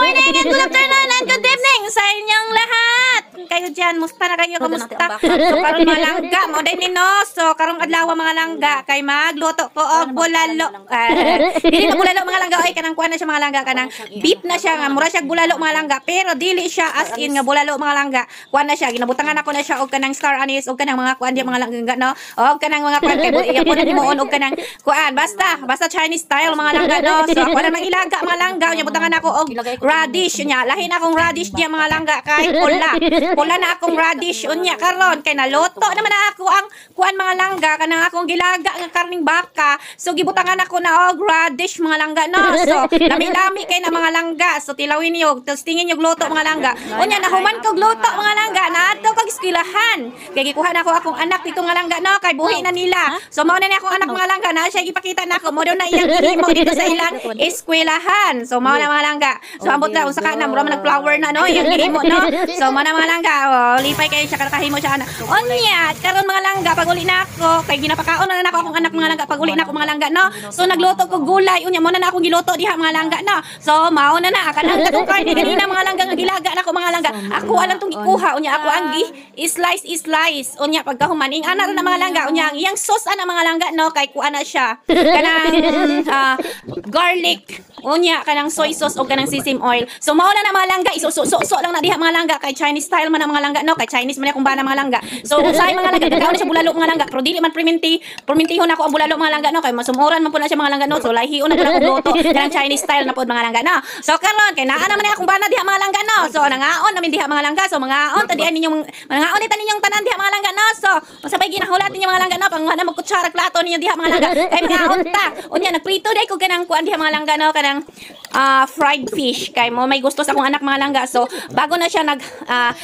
morning and good afternoon and good evening sa inyong lahat. Kayo dyan, musta na kayo? Kamusta? So, karon mga langga, mo din nino. So, karong adlaw mga langga, kay magluto ko og bulalo. Dili na bulalo mga langga, oy, kanang kuan na siya mga langga, kanang beef na siya, nga mura siya bulalo mga langga, pero dili siya as in nga bulalo mga langga. Kuan na siya, ginabutangan ako na siya og kanang star anise og kanang mga kuan di mga langga, no? Og kanang mga kuan kay iya po na himuon og kanang kuan, basta Chinese style mga langga, no? So, ako na mangilaga mga langga, nya butangan ako og radish nya. Lahin akong radish diya mga langga kay pula na akong radish unya karon kay naluto naman na ako ang kuan mga langga kanang akong gilaga nga karning baka. So gibutangan ako na og radish mga langga, no? So lami-lami kay na mga langga. So tilawin niyo, tapos tingin niyo luto mga langga. Unya nahuman kog luto mga langga, naadto kog eskwelahan. Kay gikuha na ako akong anak dito nga langga, no? Kay buhi na nila. So mao na ni akong anak mga langga, na siya gipakita nako mo daw na iyang gihimo dito sa ilang eskwelahan. So mao na mga langga. So ambot na usa ka na mura man nag-flower na, no? Iyang gihimo, no? So mao na mga langga, lipay kayo siya kahimo siya na. Onya, karon mga langga pag uli na ako, kay ginapakaon na nako akong anak mga langga pag uli na ako mga langga, no? So nagluto ko gulay, unya mo na akong giluto diha mga langga, no? So mao na kanang katong kanina mga langga nga gilaga nako mga langga. Ako alang tong ikuha, unya ako ang slice. Unya pagkahuman ing ana na mga langga, unya iyang sauce ana mga langga, no? Kay kuan na siya. Kanang garlic, unya kanang soy sauce o kanang sesame oil. So mao na mga langga, isuso lang na diha mga langga, kay Chinese style man ang mga langga, no? Kay Chinese man akong bana mga langga. So usay mga langga, gagawin na siya bulalo mga langga, pero dili man permintihon ako ang bulalo mga langga, no? Kay masumuran man po na siya mga langga, no? So lahion na pud akong luto kanang Chinese style na pod mga langga, no? So karon kay naa naman akong bana diha mga langga, no? So nangaon namin diha mga langga. So mangaon ta diha ninyong mangaon ta ninyong tanan diha mga langga, no? So usabay ginahulat ninyo mga langga, no? Pang na magkutsara plato ninyo diha mga langga. Kay mangaon ta. Unya nagprito day ko kanang kuan diha mga langga, no? Kanang fried fish kay mo may gusto sa akong anak mga langga. So bago na siya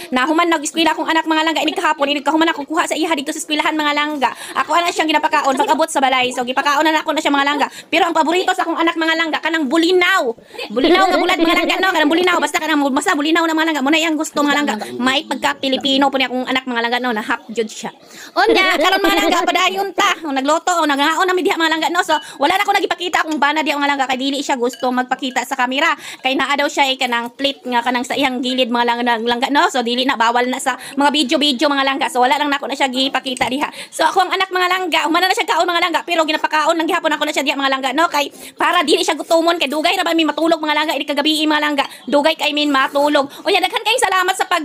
nahuman nag-eskwela akong anak mga langga ini kahapon, ini kahuman ako kuha sa iha dito sa eskwelahan mga langga. Ako ana siyang ginapakaon pag abot sa balay. So gipakaon na ako na siya mga langga. Pero ang paborito sa akong anak mga langga kanang bulinaw. Bulinaw nga bulad mga langga, no? Kanang bulinaw basta kanang bulinaw na mga langga. Muna iyang gusto mga langga. May pagka Pilipino po ni akong anak mga langga, no? Na half jud siya. Unya karon mga langga padayon ta. Nagluto o nagaon na mi diha mga langga, no? So wala na ko nagipakita akong bana diha mga langga kay dili siya gusto magpakita sa kamera. Kay naa daw siya kanang plate nga kanang sa iyang gilid mga langga, no? So dili na bawal na sa mga video mga langga. So wala lang nako na siya gipakita diha. So ako ang anak mga langga, humana na siya kaon mga langga, pero ginapakaon lang gihapon ako na siya diha mga langga, no? Kay para dili siya gutomon kay dugay ra ba mi matulog mga langga ini kagabi mga langga. Dugay kay min matulog. Unya daghan kayong salamat sa pag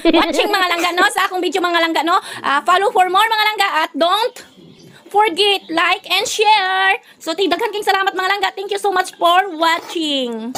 watching mga langga, no? Sa akong video mga langga, no? Follow for more mga langga at don't forget like and share. So daghan kayong salamat mga langga. Thank you so much for watching.